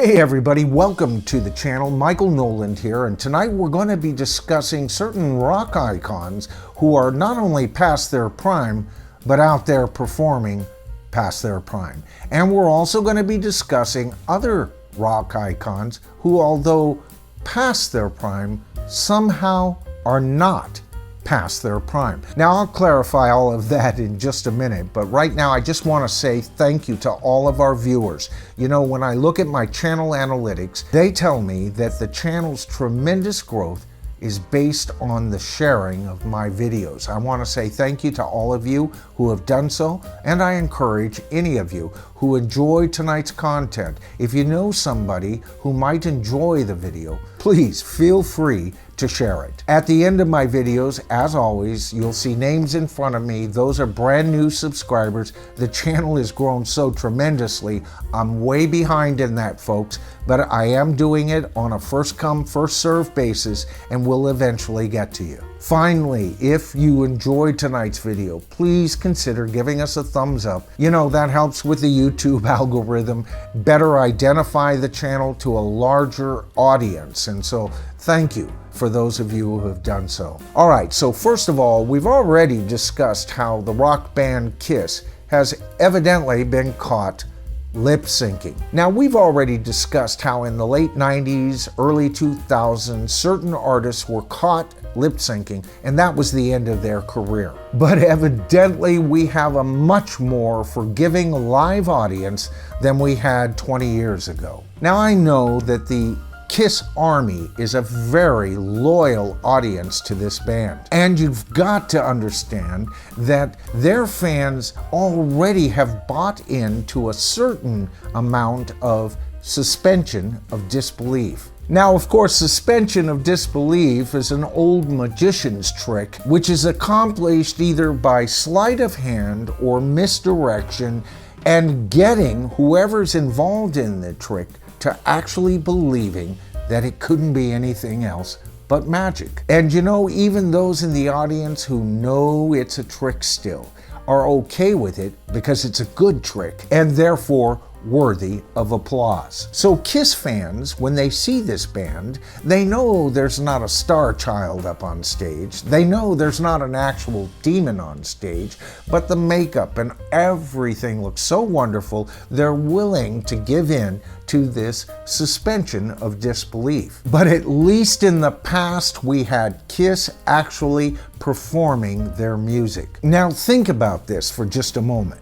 Hey everybody, welcome to the channel. Michael Noland here, and tonight we're going to be discussing certain rock icons who are not only past their prime, but out there performing past their prime. And we're also going to be discussing other rock icons who, although past their prime, somehow are not past their prime. Now, I'll clarify all of that in just a minute, but right now I just want to say thank you to all of our viewers. You know, when I look at my channel analytics, they tell me that the channel's tremendous growth is based on the sharing of my videos. I want to say thank you to all of you who have done so, and I encourage any of you who enjoy tonight's content, if you know somebody who might enjoy the video, please feel free to share it. At the end of my videos, as always, you'll see names in front of me. Those are brand new subscribers. The channel has grown so tremendously. I'm way behind in that, folks, but I am doing it on a first come, first served basis, and will eventually get to you. Finally, if you enjoyed tonight's video, please consider giving us a thumbs up. You know, that helps with the YouTube algorithm, better identify the channel to a larger audience. And so thank you for those of you who have done so. All right, so first of all, we've already discussed how the rock band Kiss has evidently been caught lip syncing. Now, we've already discussed how in the late 90s, early 2000s, certain artists were caught lip syncing, and that was the end of their career. But evidently, we have a much more forgiving live audience than we had 20 years ago. Now, I know that the Kiss Army is a very loyal audience to this band. And you've got to understand that their fans already have bought into a certain amount of suspension of disbelief. Now, of course, suspension of disbelief is an old magician's trick, which is accomplished either by sleight of hand or misdirection and getting whoever's involved in the trick to actually believing that it couldn't be anything else but magic. And you know, even those in the audience who know it's a trick still are okay with it because it's a good trick and therefore worthy of applause. So Kiss fans, when they see this band, they know there's not a star child up on stage. They know there's not an actual demon on stage, but the makeup and everything looks so wonderful, they're willing to give in to this suspension of disbelief. But at least in the past, we had Kiss actually performing their music. Now think about this for just a moment.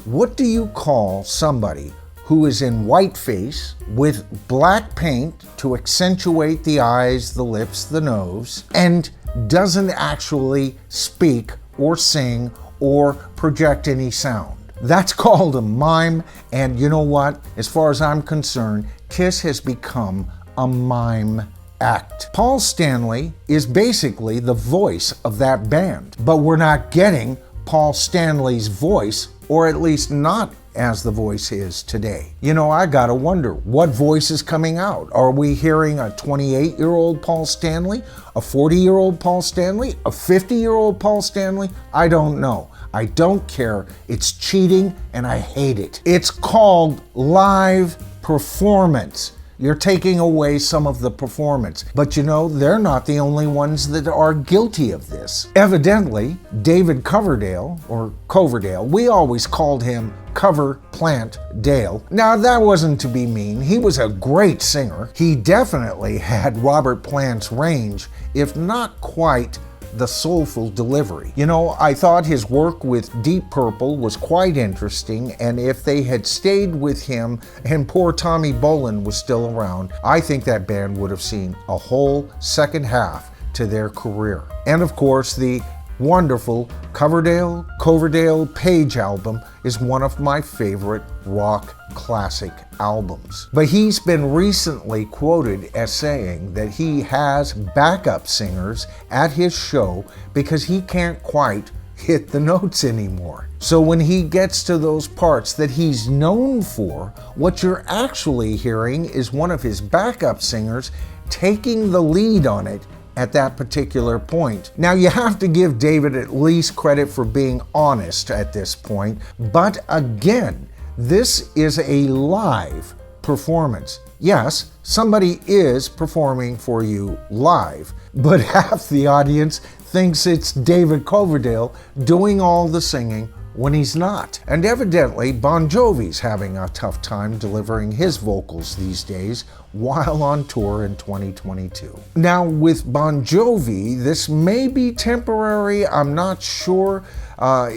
What do you call somebody who is in whiteface with black paint to accentuate the eyes, the lips, the nose, and doesn't actually speak or sing or project any sound? That's called a mime, and you know what? As far as I'm concerned, Kiss has become a mime act. Paul Stanley is basically the voice of that band, but we're not getting Paul Stanley's voice, or at least not as the voice is today. You know, I gotta wonder, what voice is coming out? Are we hearing a 28-year-old Paul Stanley, a 40-year-old Paul Stanley, a 50-year-old Paul Stanley? I don't know. I don't care. It's cheating and I hate it. It's called live performance. You're taking away some of the performance. But you know, they're not the only ones that are guilty of this. Evidently, David Coverdale, or Coverdale, we always called him Cover Plant Dale. Now, that wasn't to be mean. He was a great singer. He definitely had Robert Plant's range, if not quite the soulful delivery. You know, I thought his work with Deep Purple was quite interesting, and if they had stayed with him and poor Tommy Bolin was still around, I think that band would have seen a whole second half to their career. And of course, the wonderful Coverdale Page album is one of my favorite rock classic albums. But he's been recently quoted as saying that he has backup singers at his show because he can't quite hit the notes anymore. So when he gets to those parts that he's known for, what you're actually hearing is one of his backup singers taking the lead on it at that particular point. Now, you have to give David at least credit for being honest at this point, but again, this is a live performance. Yes, somebody is performing for you live, but half the audience thinks it's David Coverdale doing all the singing when he's not. And evidently, Bon Jovi's having a tough time delivering his vocals these days while on tour in 2022. Now, with Bon Jovi, this may be temporary, I'm not sure.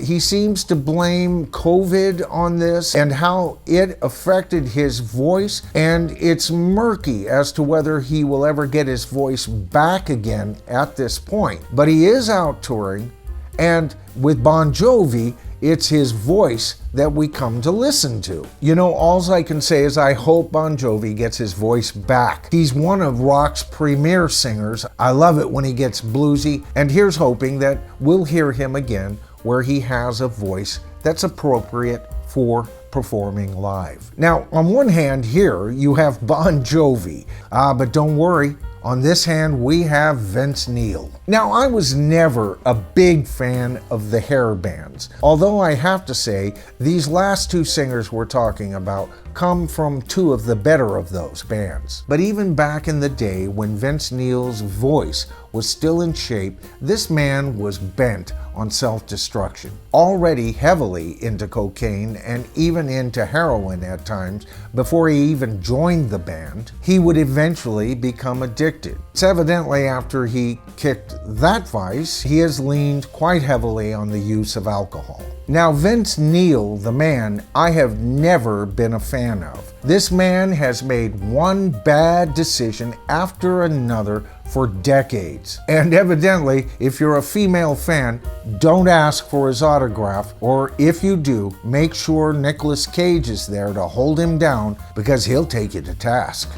He seems to blame COVID on this and how it affected his voice, and it's murky as to whether he will ever get his voice back again at this point. But he is out touring, and with Bon Jovi, it's his voice that we come to listen to. You know, alls I can say is I hope Bon Jovi gets his voice back. He's one of rock's premier singers. I love it when he gets bluesy, and here's hoping that we'll hear him again where he has a voice that's appropriate for performing live. Now, on one hand here, you have Bon Jovi, but don't worry, on this hand, we have Vince Neil. Now, I was never a big fan of the hair bands, although I have to say, these last two singers we're talking about come from two of the better of those bands. But even back in the day when Vince Neil's voice was still in shape, this man was bent on self-destruction. Already heavily into cocaine and even into heroin at times before he even joined the band, he would eventually become addicted. It's evidently after he kicked that vice, he has leaned quite heavily on the use of alcohol. Now, Vince Neil, the man, I have never been a fan of. This man has made one bad decision after another for decades. And evidently, if you're a female fan, don't ask for his autograph, or if you do, make sure Nicolas Cage is there to hold him down because he'll take you to task.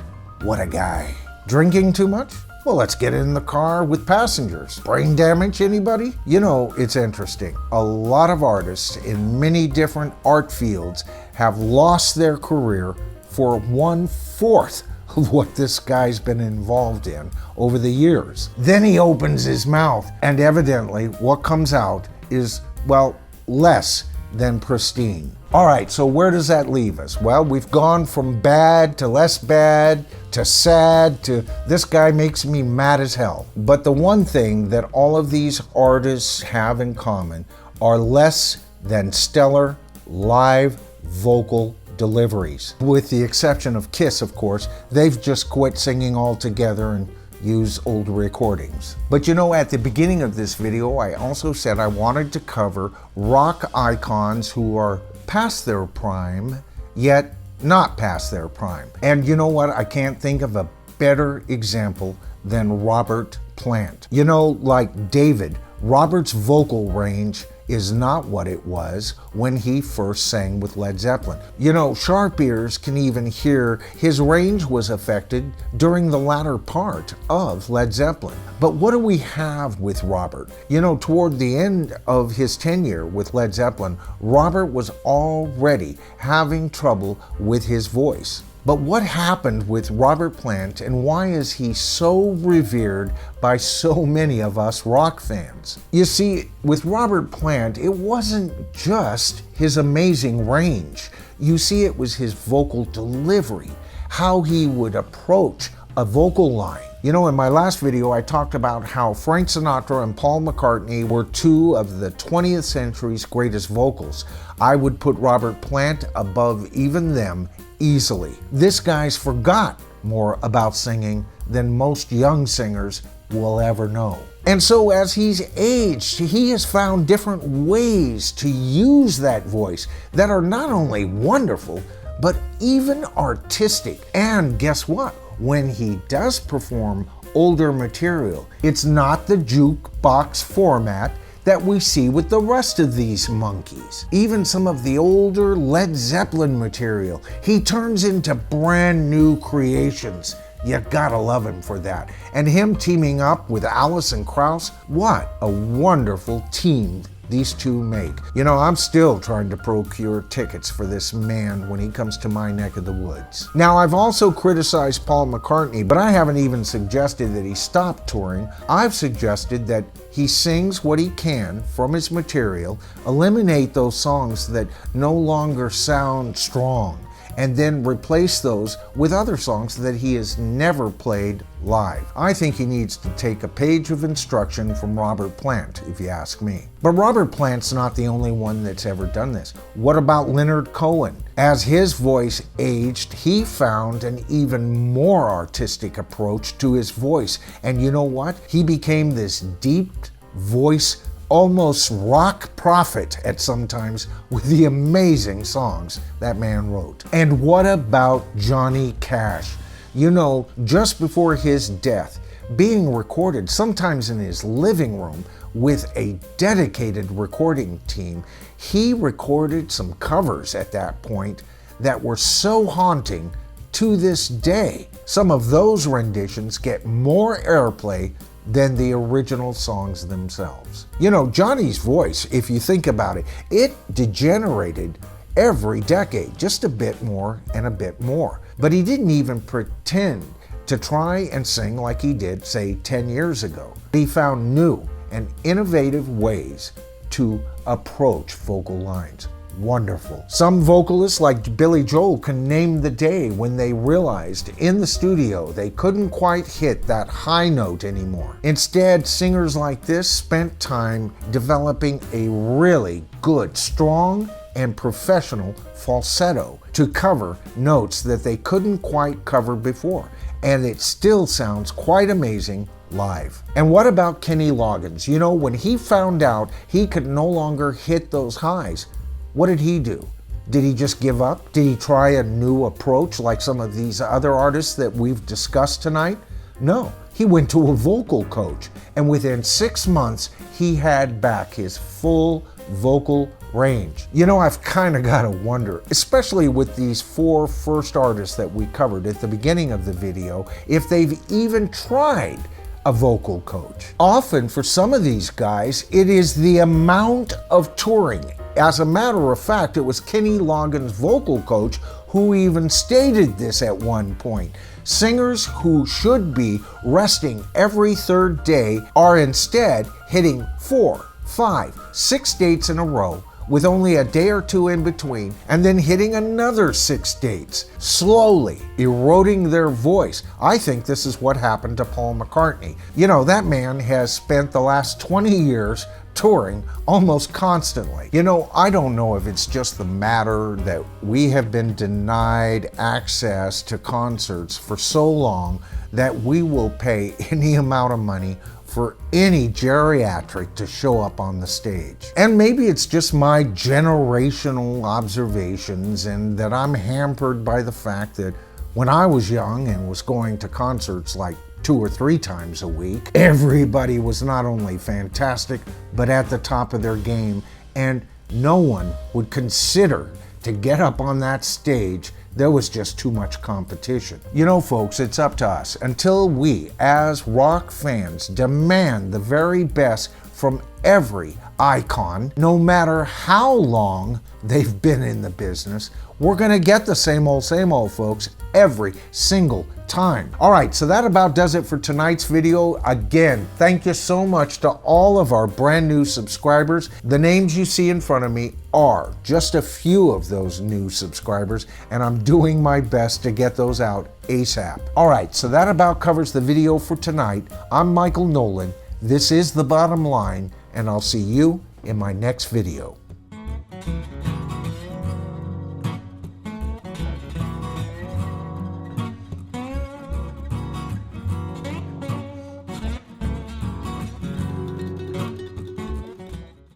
What a guy. Drinking too much? Well, let's get in the car with passengers. Brain damage, anybody? You know, it's interesting. A lot of artists in many different art fields have lost their career for 1/4 of what this guy's been involved in over the years. Then he opens his mouth, and evidently what comes out is, well, less than pristine. All right, so where does that leave us? Well, we've gone from bad to less bad to sad to this guy makes me mad as hell. But the one thing that all of these artists have in common are less than stellar live vocal deliveries. With the exception of Kiss, of course, they've just quit singing altogether and use old recordings. But you know, at the beginning of this video, I also said I wanted to cover rock icons who are past their prime, yet not past their prime. And you know what? I can't think of a better example than Robert Plant. You know, like David, Robert's vocal range is not what it was when he first sang with Led Zeppelin. You know, sharp ears can even hear his range was affected during the latter part of Led Zeppelin. But what do we have with Robert? You know, toward the end of his tenure with Led Zeppelin, Robert was already having trouble with his voice. But what happened with Robert Plant, and why is he so revered by so many of us rock fans? You see, with Robert Plant, it wasn't just his amazing range. You see, it was his vocal delivery, how he would approach a vocal line. You know, in my last video, I talked about how Frank Sinatra and Paul McCartney were two of the 20th century's greatest vocals. I would put Robert Plant above even them easily. This guy's forgot more about singing than most young singers will ever know. And so as he's aged, he has found different ways to use that voice that are not only wonderful, but even artistic. And guess what? When he does perform older material, it's not the jukebox format that we see with the rest of these monkeys. Even some of the older Led Zeppelin material, he turns into brand new creations. You gotta love him for that. And him teaming up with Alison Krauss, what a wonderful team these two make. You know, I'm still trying to procure tickets for this man when he comes to my neck of the woods. Now, I've also criticized Paul McCartney, but I haven't even suggested that he stop touring. I've suggested that he sings what he can from his material, eliminate those songs that no longer sound strong, and then replace those with other songs that he has never played live. I think he needs to take a page of instruction from Robert Plant, if you ask me. But Robert Plant's not the only one that's ever done this. What about Leonard Cohen? As his voice aged, he found an even more artistic approach to his voice. And you know what? He became this deep voice, almost rock prophet at sometimes, with the amazing songs that man wrote. And what about Johnny Cash? You know, just before his death, being recorded sometimes in his living room with a dedicated recording team, he recorded some covers at that point that were so haunting to this day. Some of those renditions get more airplay than the original songs themselves. You know, Johnny's voice, if you think about it, it degenerated every decade, just a bit more and a bit more. But he didn't even pretend to try and sing like he did, say, 10 years ago. He found new and innovative ways to approach vocal lines. Wonderful. Some vocalists like Billy Joel can name the day when they realized in the studio they couldn't quite hit that high note anymore. Instead, singers like this spent time developing a really good, strong, and professional falsetto to cover notes that they couldn't quite cover before. And it still sounds quite amazing live. And what about Kenny Loggins? You know, when he found out he could no longer hit those highs, what did he do? Did he just give up? Did he try a new approach like some of these other artists that we've discussed tonight? No, he went to a vocal coach, and within 6 months, he had back his full vocal range. You know, I've kind of got to wonder, especially with these 4 first artists that we covered at the beginning of the video, if they've even tried a vocal coach. Often for some of these guys, it is the amount of touring. As a matter of fact, it was Kenny Loggins' vocal coach who even stated this at one point. Singers who should be resting every 3rd day are instead hitting 4, 5, 6 dates in a row with only a day or 2 in between, and then hitting another 6 dates, slowly eroding their voice. I think this is what happened to Paul McCartney. You know, that man has spent the last 20 years touring almost constantly. You know, I don't know if it's just the matter that we have been denied access to concerts for so long that we will pay any amount of money for any geriatric to show up on the stage. And maybe it's just my generational observations and that I'm hampered by the fact that when I was young and was going to concerts like 2 or 3 times a week, everybody was not only fantastic, but at the top of their game, and no one would consider to get up on that stage. There was just too much competition. You know, folks, it's up to us. Until we, as rock fans, demand the very best from every icon, no matter how long they've been in the business, we're gonna get the same old, folks, every single time. All right, so that about does it for tonight's video. Again, thank you so much to all of our brand new subscribers. The names you see in front of me are just a few of those new subscribers, and I'm doing my best to get those out ASAP. All right, so that about covers the video for tonight. I'm Michael Nolan. This is The Bottom Line, and I'll see you in my next video.